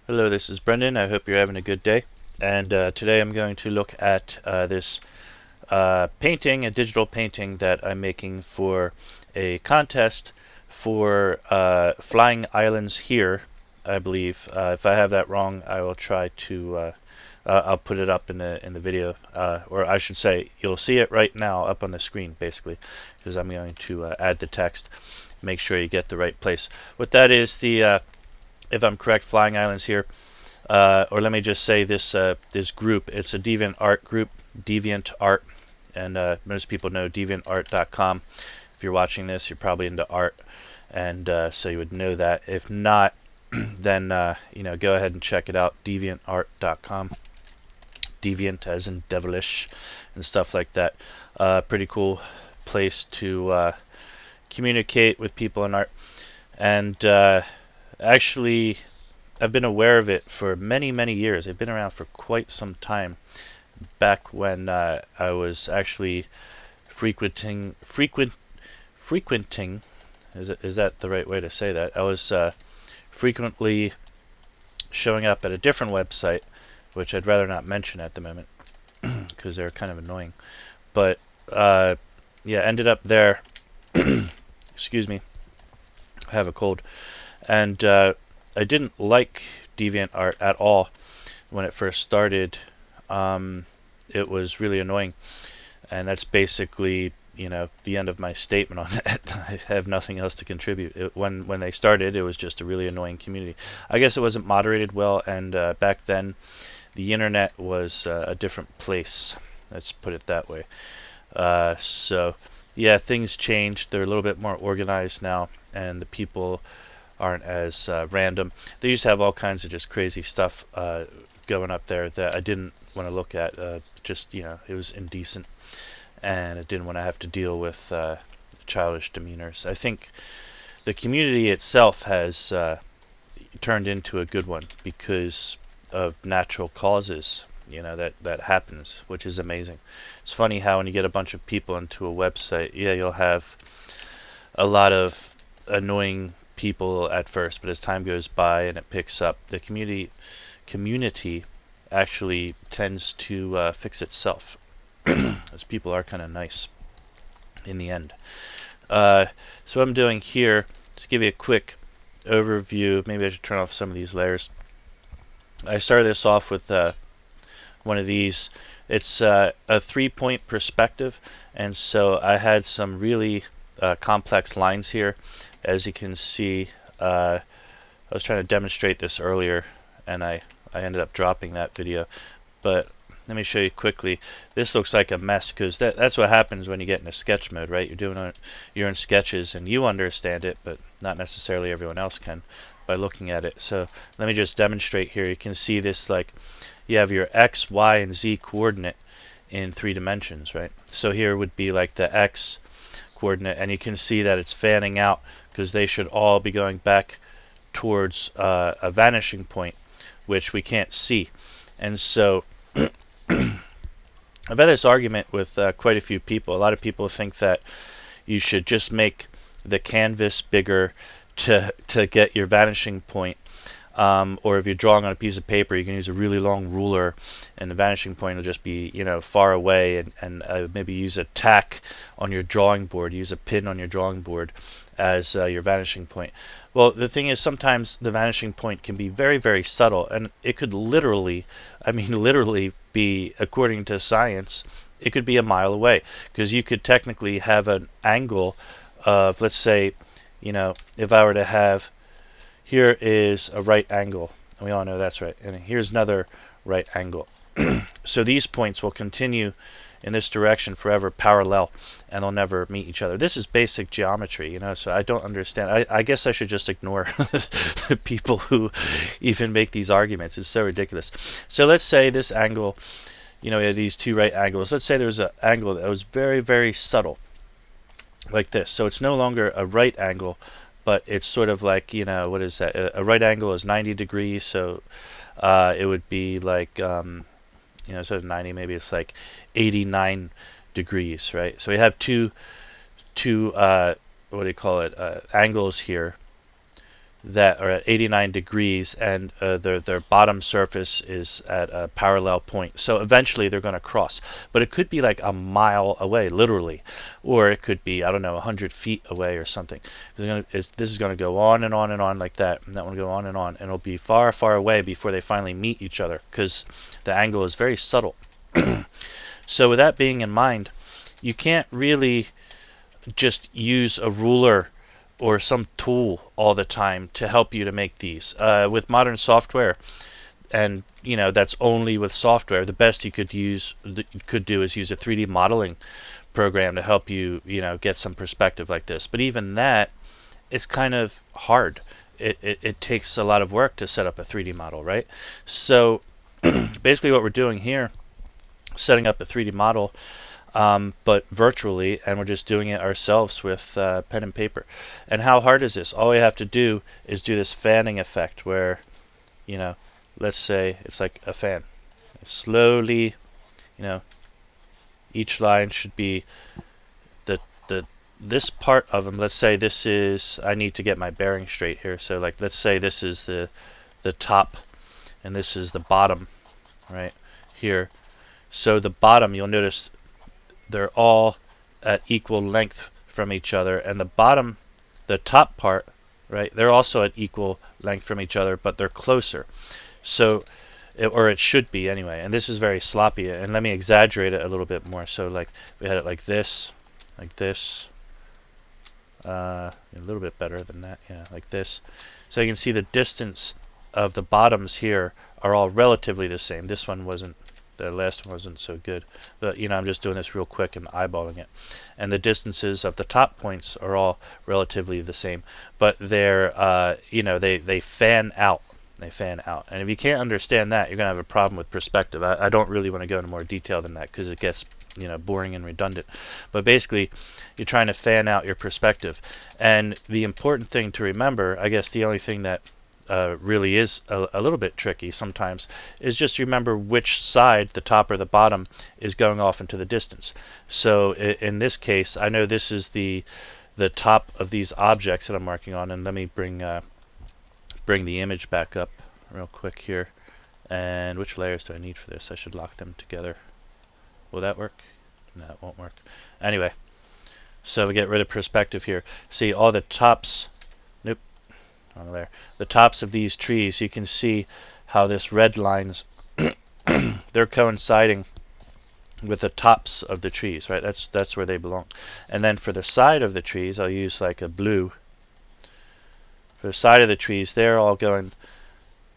Hello, this is Brendan. I hope you're having a good day. And today I'm going to look at this painting, a digital painting that I'm making for a contest for Flying Islands Here, I believe. If I have that wrong, I will try to. I'll put it up in the video, or I should say, you'll see it right now up on the screen, basically, because I'm going to add the text. Make sure you get the right place. What that is, if I'm correct, Flying Islands Here. Or let me just say this group. It's a DeviantArt group, DeviantArt, and most people know DeviantArt.com. If you're watching this, you're probably into art, and so you would know that. If not, then go ahead and check it out, DeviantArt.com. Deviant as in devilish and stuff like that. Pretty cool place to communicate with people in art, and actually I've been aware of it for many, many years. They've been around for quite some time. Back when I was actually frequenting. Is that the right way to say that? I was frequently showing up at a different website, which I'd rather not mention at the moment because they're kind of annoying. But yeah, ended up there. Excuse me, I have a cold, and I didn't like DeviantArt at all when it first started. It was really annoying, and that's basically the end of my statement on that. I have nothing else to contribute. When they started, it was just a really annoying community. I guess it wasn't moderated well, and back then the internet was a different place. Let's put it that way. So yeah, things changed. They're a little bit more organized now, and the people aren't as random. They used to have all kinds of just crazy stuff going up there that I didn't want to look at. It was indecent, and I didn't want to have to deal with childish demeanors. I think the community itself has turned into a good one because of natural causes. That happens, which is amazing. It's funny how when you get a bunch of people into a website, yeah, you'll have a lot of annoying people at first, but as time goes by and it picks up, the community actually tends to fix itself, as people are kind of nice in the end. So what I'm doing here, just give you a quick overview. Maybe I should turn off some of these layers. I started this off with one of these. It's a 3-point perspective, and so I had some really complex lines here. As you can see, I was trying to demonstrate this earlier, and I ended up dropping that video. But let me show you quickly. This looks like a mess because that's what happens when you get into sketch mode, right? You're doing your own sketches, and you understand it, but not necessarily everyone else can by looking at it. So let me just demonstrate here. You can see this, like, you have your X, Y, and Z coordinate in 3 dimensions, right? So here would be like the X coordinate, and you can see that it's fanning out because they should all be going back towards a vanishing point, which we can't see. And so I've had this argument with quite a few people. A lot of people think that you should just make the canvas bigger to get your vanishing point. Or if you're drawing on a piece of paper, you can use a really long ruler, and the vanishing point will just be far away, and maybe use a tack on your drawing board, use a pin on your drawing board as your vanishing point. Well, the thing is, sometimes the vanishing point can be very, very subtle, and it could literally, literally be, according to science, it could be a mile away, because you could technically have an angle of, let's say, if I were to have, here is a right angle, and we all know that's right, and here's another right angle. So these points will continue in this direction forever, parallel, and they'll never meet each other. This is basic geometry, so I don't understand. I guess I should just ignore the people who even make these arguments. It's so ridiculous. So let's say this angle, we have these 2 right angles. Let's say there's an angle that was very, very subtle, like this. So it's no longer a right angle, but it's sort of like, what is that? A right angle is 90 degrees, so it would be like, instead of 90, maybe it's like 89 degrees, right? So we have two what do you call it, angles here, that are at 89 degrees, and their bottom surface is at a parallel point. So eventually they're going to cross. But it could be like a mile away, literally. Or it could be, I don't know, 100 feet away or something. This is going to go on and on and on like that. And that one will go on. And it'll be far, far away before they finally meet each other, because the angle is very subtle. So with that being in mind, you can't really just use a ruler or some tool all the time to help you to make these. With modern software, and that's only with software, the best you could do is use a 3D modeling program to help you get some perspective like this. But even that, it's kind of hard. It takes a lot of work to set up a 3D model, right? So basically what we're doing here, setting up a 3D model, but virtually, and we're just doing it ourselves with pen and paper. And how hard is this? All we have to do is do this fanning effect where, let's say it's like a fan. Slowly, each line should be this part of them. Let's say this is, I need to get my bearing straight here. So like, let's say this is the top and this is the bottom, right here. So the bottom, you'll notice they're all at equal length from each other, and the top part, right, they're also at equal length from each other, but they're closer. So, or it should be anyway. And this is very sloppy, and let me exaggerate it a little bit more. So like, we had it like this, a little bit better than that, yeah, like this. So you can see the distance of the bottoms here are all relatively the same. This one wasn't, the last one wasn't so good, but I'm just doing this real quick and eyeballing it. And the distances of the top points are all relatively the same, but they're they fan out. They fan out. And if you can't understand that, you're gonna have a problem with perspective. I don't really want to go into more detail than that because it gets boring and redundant. But basically, you're trying to fan out your perspective. And the important thing to remember, I guess the only thing that really is a little bit tricky sometimes, is just remember which side, the top or the bottom, is going off into the distance. So in this case, I know this is the top of these objects that I'm working on, and let me bring the image back up real quick here. And which layers do I need for this? I should lock them together. Will that work? No, it won't work. Anyway, so we get rid of perspective here. See all the tops. Nope. There. The tops of these trees, you can see how this red lines they're coinciding with the tops of the trees, right? That's where they belong. And then for the side of the trees, I'll use like a blue. For the side of the trees, they're all going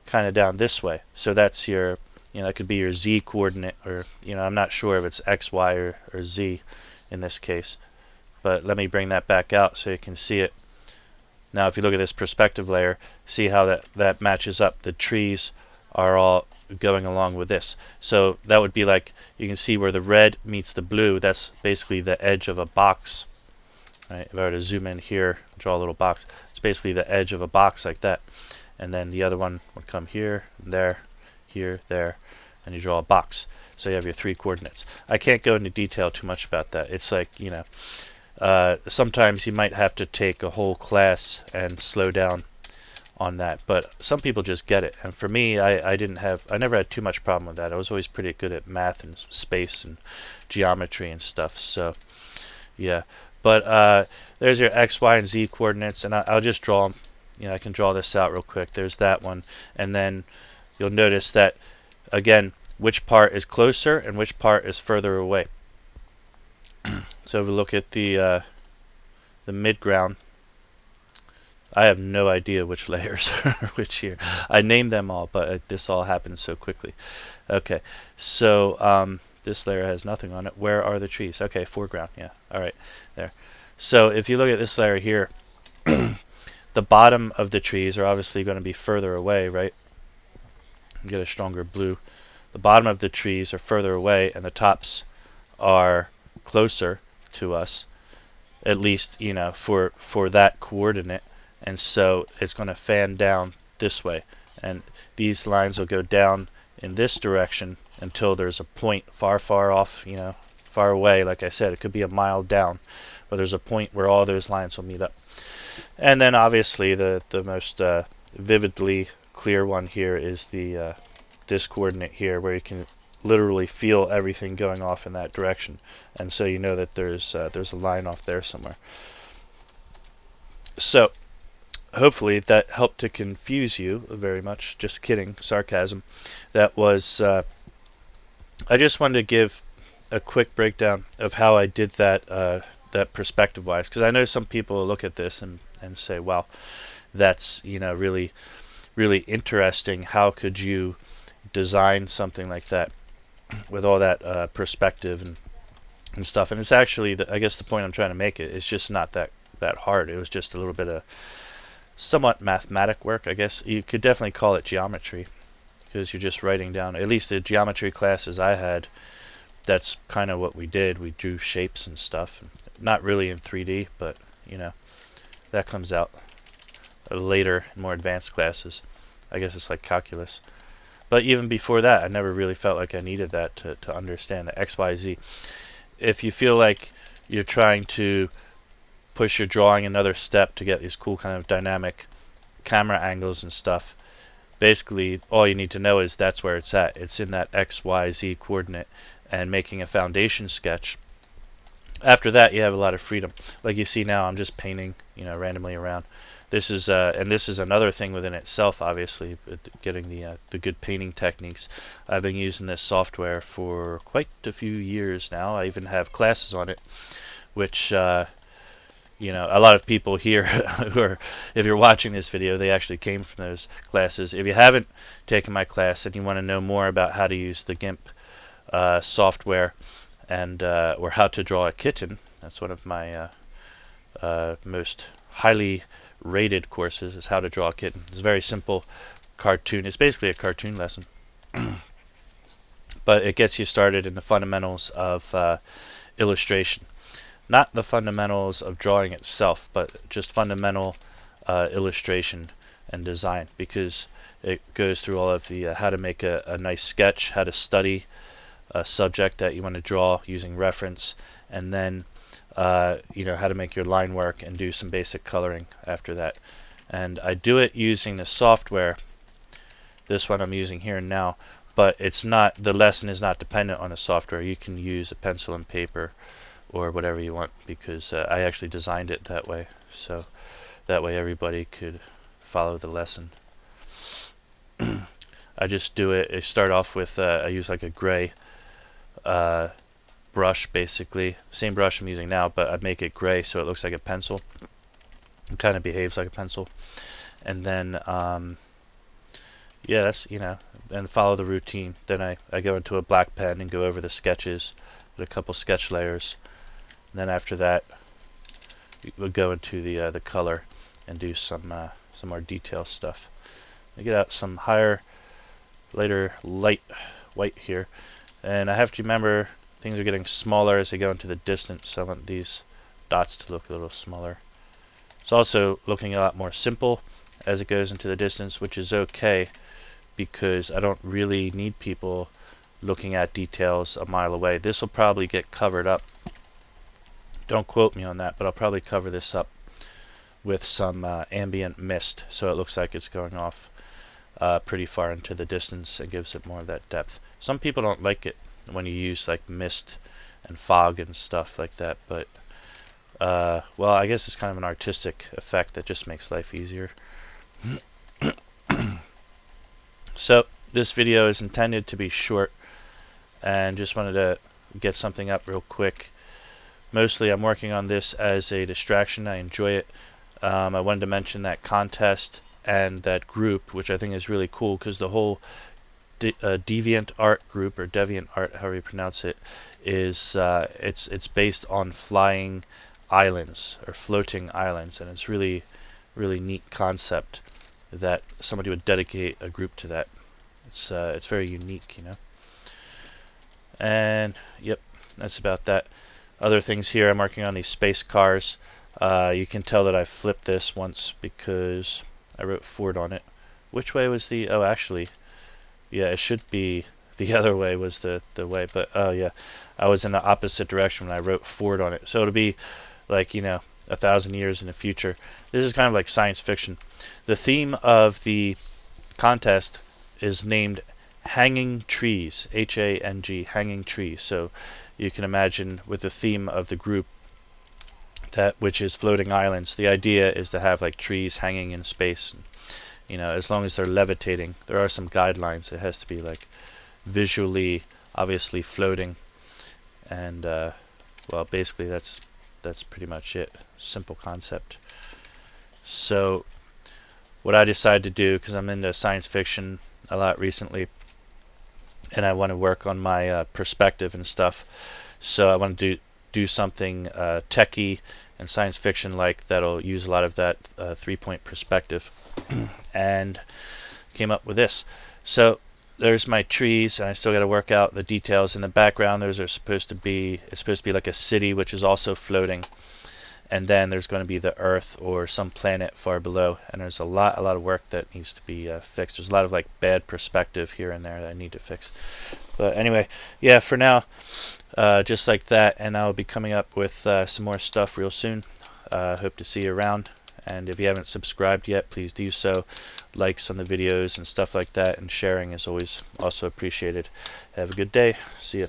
kind of down this way. So that's your, that could be your Z coordinate, or I'm not sure if it's X, Y, or Z in this case. But let me bring that back out so you can see it. Now if you look at this perspective layer, see how that matches up. The trees are all going along with this. So that would be like, you can see where the red meets the blue, that's basically the edge of a box. Right? If I were to zoom in here, draw a little box, it's basically the edge of a box like that. And then the other one would come here, there, here, there, and you draw a box. So you have your 3 coordinates. I can't go into detail too much about that. It's like, sometimes you might have to take a whole class and slow down on that, but some people just get it. And for me, I never had too much problem with that. I was always pretty good at math and space and geometry and stuff. So yeah, but there's your X, Y, and Z coordinates, and I'll just draw them. I can draw this out real quick. There's that one, and then you'll notice that again, which part is closer and which part is further away. So if we look at the midground, I have no idea which layers are which here. I named them all, but this all happened so quickly. Okay, so this layer has nothing on it. Where are the trees? Okay, foreground, yeah. All right, there. So if you look at this layer here, the bottom of the trees are obviously going to be further away, right? Get a stronger blue. The bottom of the trees are further away, and the tops are closer to us, at least for that coordinate. And so it's going to fan down this way, and these lines will go down in this direction until there's a point far off, far away. Like I said, it could be a mile down, but there's a point where all those lines will meet up. And then obviously the most vividly clear one here is the this coordinate here, where you can literally feel everything going off in that direction, and so you know that there's a line off there somewhere. So hopefully that helped to confuse you very much. Just kidding, sarcasm. That was I just wanted to give a quick breakdown of how I did that that perspective wise, because I know some people look at this and say, wow, that's really interesting. How could you design something like that with all that perspective and stuff? And it's actually, I guess the point I'm trying to make it's just not that hard. It was just a little bit of somewhat mathematic work, I guess. You could definitely call it geometry, because you're just writing down, at least the geometry classes I had, that's kind of what we did. We drew shapes and stuff. Not really in 3D, but that comes out later in more advanced classes. I guess it's like calculus. But even before that, I never really felt like I needed that to understand the X, Y, Z. If you feel like you're trying to push your drawing another step to get these cool kind of dynamic camera angles and stuff, basically all you need to know is that's where it's at. It's in that X, Y, Z coordinate, and making a foundation sketch. After that, you have a lot of freedom. Like you see now, I'm just painting, randomly around. This is and this is another thing within itself, obviously, getting the good painting techniques. I've been using this software for quite a few years now. I even have classes on it, which a lot of people here who are, if you're watching this video, they actually came from those classes. If you haven't taken my class and you want to know more about how to use the GIMP software and or how to draw a kitten, that's one of my most highly rated courses, is how to draw a kitten. It's a very simple cartoon. It's basically a cartoon lesson, but it gets you started in the fundamentals of illustration. Not the fundamentals of drawing itself, but just fundamental illustration and design, because it goes through all of the how to make a nice sketch, how to study a subject that you want to draw using reference, and then how to make your line work and do some basic coloring after that. And I do it using the software, this one I'm using here and now, but it's not, the lesson is not dependent on the software. You can use a pencil and paper or whatever you want, because I actually designed it that way, so that way everybody could follow the lesson. I just do it, I start off with I use like a gray brush, basically same brush I'm using now, but I make it gray so it looks like a pencil. It kind of behaves like a pencil, and then yeah, that's and follow the routine. Then I go into a black pen and go over the sketches with a couple sketch layers, and then after that we'll go into the color and do some more detail stuff. I get out some higher, lighter light white here, and I have to remember things are getting smaller as they go into the distance, so I want these dots to look a little smaller. It's also looking a lot more simple as it goes into the distance, which is okay, because I don't really need people looking at details a mile away. This will probably get covered up. Don't quote me on that, but I'll probably cover this up with some ambient mist, so it looks like it's going off pretty far into the distance and gives it more of that depth. Some people don't like it when you use like mist and fog and stuff like that, but well, I guess it's kind of an artistic effect that just makes life easier. So this video is intended to be short, and just wanted to get something up real quick. Mostly I'm working on this as a distraction. I enjoy it. I wanted to mention that contest and that group, which I think is really cool, because the whole DeviantArt group, or DeviantArt, however you pronounce it, is it's based on flying islands or floating islands, and it's really neat concept that somebody would dedicate a group to that. It's very unique, And yep, that's about that. Other things here, I'm working on these space cars. You can tell that I flipped this once because I wrote Ford on it. Which way was the... oh, actually, yeah, it should be the other way was the way, but oh yeah, I was in the opposite direction when I wrote Ford on it. So it'll be like, 1,000 years in the future. This is kind of like science fiction. The theme of the contest is named Hanging Trees, H-A-N-G, Hanging Trees. So you can imagine with the theme of the group, that which is floating islands, the idea is to have like trees hanging in space. You know, as long as they're levitating, there are some guidelines. It has to be like visually, obviously floating, and well, basically that's pretty much it. Simple concept. So what I decided to do, because I'm into science fiction a lot recently, and I want to work on my perspective and stuff, so I want to do something techie and science fiction like that'll use a lot of that 3-point perspective, and came up with this. So there's my trees, and I still got to work out the details in the background. Those are supposed to be, it's supposed to be like a city which is also floating, and then there's going to be the Earth or some planet far below, and there's a lot of work that needs to be fixed. There's a lot of like bad perspective here and there that I need to fix. But anyway, yeah, for now, just like that, and I'll be coming up with some more stuff real soon. Hope to see you around, and if you haven't subscribed yet, please do so. Likes on the videos and stuff like that, and sharing is always also appreciated. Have a good day. See ya.